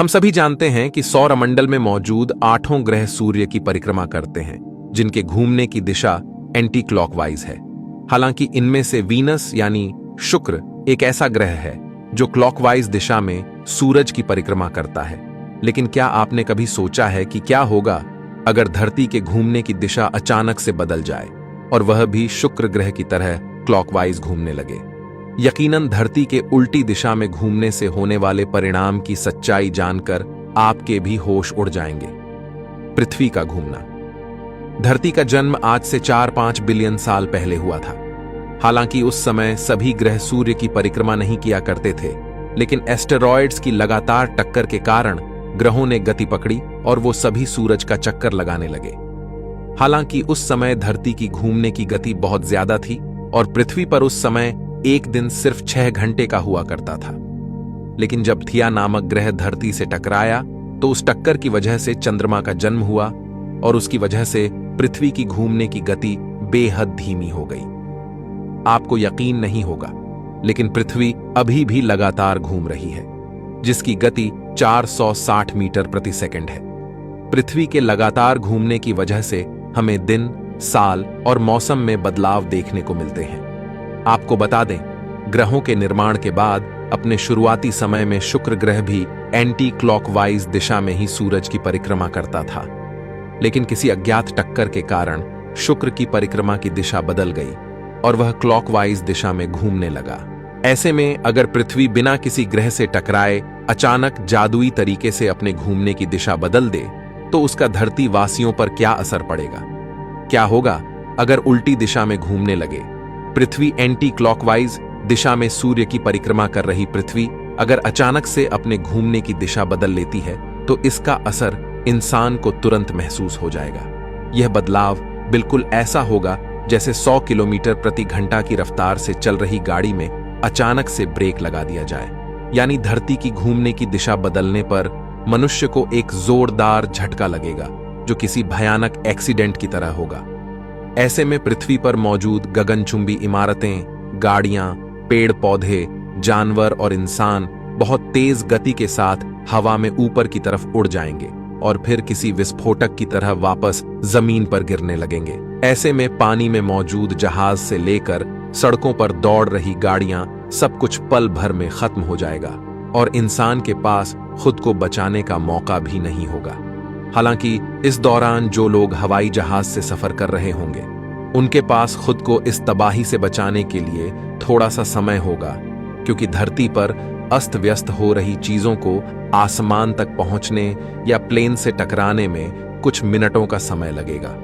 हम सभी जानते हैं कि सौरमंडल में मौजूद 8 ग्रह सूर्य की परिक्रमा करते हैं, जिनके घूमने की दिशा एंटी क्लॉकवाइज है। हालांकि इनमें से वीनस यानी शुक्र एक ऐसा ग्रह है जो क्लॉकवाइज दिशा में सूरज की परिक्रमा करता है। लेकिन क्या आपने कभी सोचा है कि क्या होगा अगर धरती के घूमने की दिशा अचानक से बदल जाए और वह भी शुक्र ग्रह की तरह क्लॉकवाइज घूमने लगे? यकीनन धरती के उल्टी दिशा में घूमने से होने वाले परिणाम की सच्चाई जानकर आपके भी होश उड़ जाएंगे। पृथ्वी का घूमना। धरती का जन्म आज से 4-5 बिलियन साल पहले हुआ था। हालांकि उस समय सभी ग्रह सूर्य की परिक्रमा नहीं किया करते थे, लेकिन एस्टेरॉयड्स की लगातार टक्कर के कारण ग्रहों ने गति पकड़ी और वो सभी सूरज का चक्कर लगाने लगे। हालांकि उस समय धरती की घूमने की गति बहुत ज्यादा थी और पृथ्वी पर उस समय एक दिन सिर्फ 6 घंटे का हुआ करता था। लेकिन जब थिया नामक ग्रह धरती से टकराया तो उस टक्कर की वजह से चंद्रमा का जन्म हुआ और उसकी वजह से पृथ्वी की घूमने की गति बेहद धीमी हो गई। आपको यकीन नहीं होगा, लेकिन पृथ्वी अभी भी लगातार घूम रही है, जिसकी गति 460 मीटर प्रति सेकंड है। पृथ्वी के लगातार घूमने की वजह से हमें दिन, साल और मौसम में बदलाव देखने को मिलते हैं। आपको बता दें, ग्रहों के निर्माण के बाद अपने शुरुआती समय में शुक्र ग्रह भी एंटी क्लॉकवाइज दिशा में ही सूरज की परिक्रमा करता था। लेकिन किसी अज्ञात टक्कर के कारण शुक्र की परिक्रमा की दिशा बदल गई और वह क्लॉकवाइज दिशा में घूमने लगा। ऐसे में अगर पृथ्वी बिना किसी ग्रह से टकराए अचानक जादुई तरीके से अपने घूमने की दिशा बदल दे, तो उसका धरती वासियों पर क्या असर पड़ेगा? क्या होगा अगर उल्टी दिशा में घूमने लगे? पृथ्वी एंटी क्लॉकवाइज दिशा में सूर्य की परिक्रमा कर रही पृथ्वी अगर अचानक से अपने घूमने की दिशा बदल लेती है, तो इसका असर इंसान को तुरंत महसूस हो जाएगा। यह बदलाव बिल्कुल ऐसा होगा जैसे 100 किलोमीटर प्रति घंटा की रफ्तार से चल रही गाड़ी में अचानक से ब्रेक लगा दिया जाए। यानी धरती की घूमने की दिशा बदलने पर मनुष्य को एक जोरदार झटका लगेगा, जो किसी भयानक एक्सीडेंट की तरह होगा। ऐसे में पृथ्वी पर मौजूद गगनचुंबी इमारतें, गाड़ियां, पेड़ पौधे, जानवर और इंसान बहुत तेज गति के साथ हवा में ऊपर की तरफ उड़ जाएंगे और फिर किसी विस्फोटक की तरह वापस जमीन पर गिरने लगेंगे। ऐसे में पानी में मौजूद जहाज से लेकर सड़कों पर दौड़ रही गाड़ियां सब कुछ पल भर में खत्म हो जाएगा और इंसान के पास खुद को बचाने का मौका भी नहीं होगा। हालांकि इस दौरान जो लोग हवाई जहाज से सफर कर रहे होंगे, उनके पास खुद को इस तबाही से बचाने के लिए थोड़ा सा समय होगा, क्योंकि धरती पर अस्त व्यस्त हो रही चीजों को आसमान तक पहुंचने या प्लेन से टकराने में कुछ मिनटों का समय लगेगा।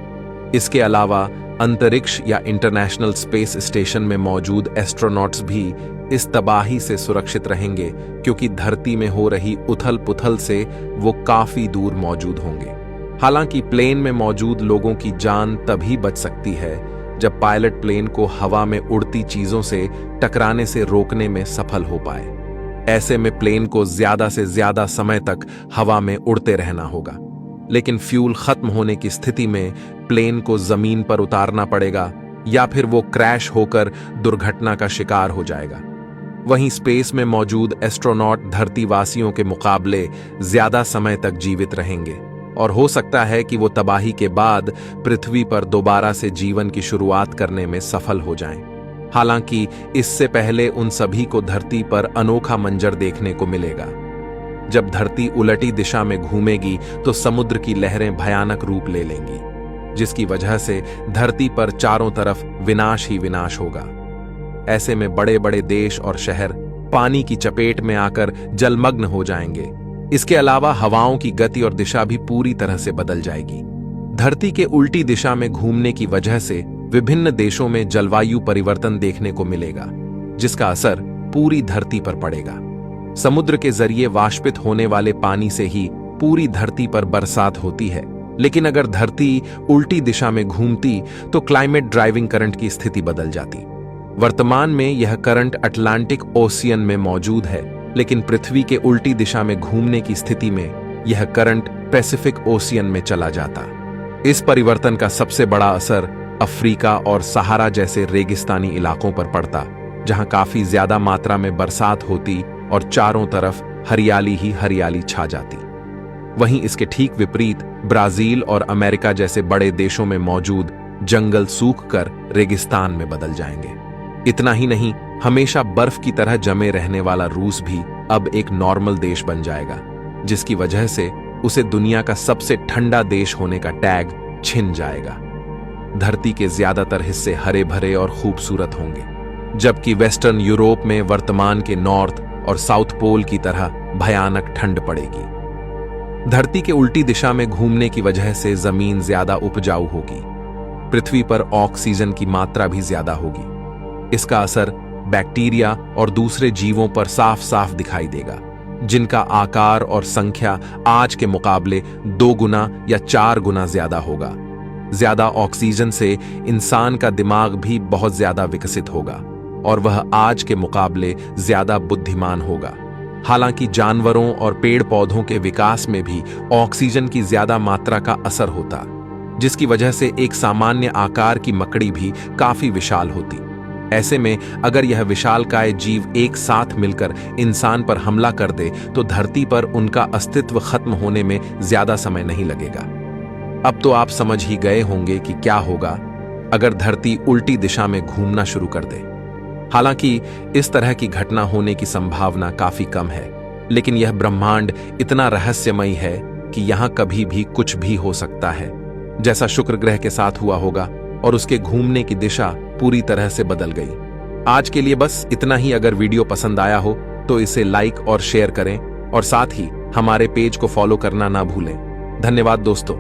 इसके अलावा अंतरिक्ष या इंटरनेशनल स्पेस स्टेशन में मौजूद एस्ट्रोनॉट्स भी इस तबाही से सुरक्षित रहेंगे, क्योंकि धरती में हो रही उथल पुथल से वो काफी दूर मौजूद होंगे। हालांकि प्लेन में मौजूद लोगों की जान तभी बच सकती है जब पायलट प्लेन को हवा में उड़ती चीजों से टकराने से रोकने में सफल हो पाए। ऐसे में प्लेन को ज्यादा से ज्यादा समय तक हवा में उड़ते रहना होगा, लेकिन फ्यूल खत्म होने की स्थिति में प्लेन को जमीन पर उतारना पड़ेगा या फिर वो क्रैश होकर दुर्घटना का शिकार हो जाएगा। वहीं स्पेस में मौजूद एस्ट्रोनॉट धरतीवासियों के मुकाबले ज्यादा समय तक जीवित रहेंगे और हो सकता है कि वो तबाही के बाद पृथ्वी पर दोबारा से जीवन की शुरुआत करने में सफल हो जाएं। हालांकि इससे पहले उन सभी को धरती पर अनोखा मंजर देखने को मिलेगा। जब धरती उलटी दिशा में घूमेगी तो समुद्र की लहरें भयानक रूप ले लेंगी, जिसकी वजह से धरती पर चारों तरफ विनाश ही विनाश होगा। ऐसे में बड़े बड़े देश और शहर पानी की चपेट में आकर जलमग्न हो जाएंगे। इसके अलावा हवाओं की गति और दिशा भी पूरी तरह से बदल जाएगी। धरती के उल्टी दिशा में घूमने की वजह से विभिन्न देशों में जलवायु परिवर्तन देखने को मिलेगा, जिसका असर पूरी धरती पर पड़ेगा। समुद्र के जरिए वाष्पित होने वाले पानी से ही पूरी धरती पर बरसात होती है, लेकिन अगर धरती उल्टी दिशा में घूमती तो क्लाइमेट ड्राइविंग करंट की स्थिति बदल जाती। वर्तमान में यह करंट अटलांटिक ओशियन में मौजूद है, लेकिन पृथ्वी के उल्टी दिशा में घूमने की स्थिति में यह करंट पैसिफिक ओशियन में चला जाता। इस परिवर्तन का सबसे बड़ा असर अफ्रीका और सहारा जैसे रेगिस्तानी इलाकों पर पड़ता, जहां काफी ज्यादा मात्रा में बरसात होती और चारों तरफ हरियाली ही हरियाली छा जाती। वहीं इसके ठीक विपरीत ब्राजील और अमेरिका जैसे बड़े देशों में मौजूद जंगल सूखकर रेगिस्तान में बदल जाएंगे। इतना ही नहीं, हमेशा बर्फ की तरह जमे रहने वाला रूस भी अब एक नॉर्मल देश बन जाएगा, जिसकी वजह से उसे दुनिया का सबसे ठंडा देश होने का टैग छिन जाएगा। धरती के ज्यादातर हिस्से हरे भरे और खूबसूरत होंगे, जबकि वेस्टर्न यूरोप में वर्तमान के नॉर्थ और साउथ पोल की तरह भयानक ठंड पड़ेगी। धरती के उल्टी दिशा में घूमने की वजह से जमीन ज्यादा उपजाऊ होगी। पृथ्वी पर ऑक्सीजन की मात्रा भी ज्यादा होगी। इसका असर बैक्टीरिया और दूसरे जीवों पर साफ साफ दिखाई देगा, जिनका आकार और संख्या आज के मुकाबले 2 गुना या 4 गुना ज्यादा होगा। ज्यादा ऑक्सीजन से इंसान का दिमाग भी बहुत ज्यादा विकसित होगा और वह आज के मुकाबले ज्यादा बुद्धिमान होगा। हालांकि जानवरों और पेड़ पौधों के विकास में भी ऑक्सीजन की ज्यादा मात्रा का असर होता, जिसकी वजह से एक सामान्य आकार की मकड़ी भी काफी विशाल होती। ऐसे में अगर यह विशालकाय जीव एक साथ मिलकर इंसान पर हमला कर दे तो धरती पर उनका अस्तित्व खत्म होने में ज्यादा समय नहीं लगेगा। अब तो आप समझ ही गए होंगे कि क्या होगा अगर धरती उल्टी दिशा में घूमना शुरू कर दे। हालांकि इस तरह की घटना होने की संभावना काफी कम है, लेकिन यह ब्रह्मांड इतना रहस्यमयी है कि यहां कभी भी कुछ भी हो सकता है, जैसा शुक्र ग्रह के साथ हुआ होगा और उसके घूमने की दिशा पूरी तरह से बदल गई। आज के लिए बस इतना ही। अगर वीडियो पसंद आया हो तो इसे लाइक और शेयर करें और साथ ही हमारे पेज को फॉलो करना ना भूलें। धन्यवाद दोस्तों।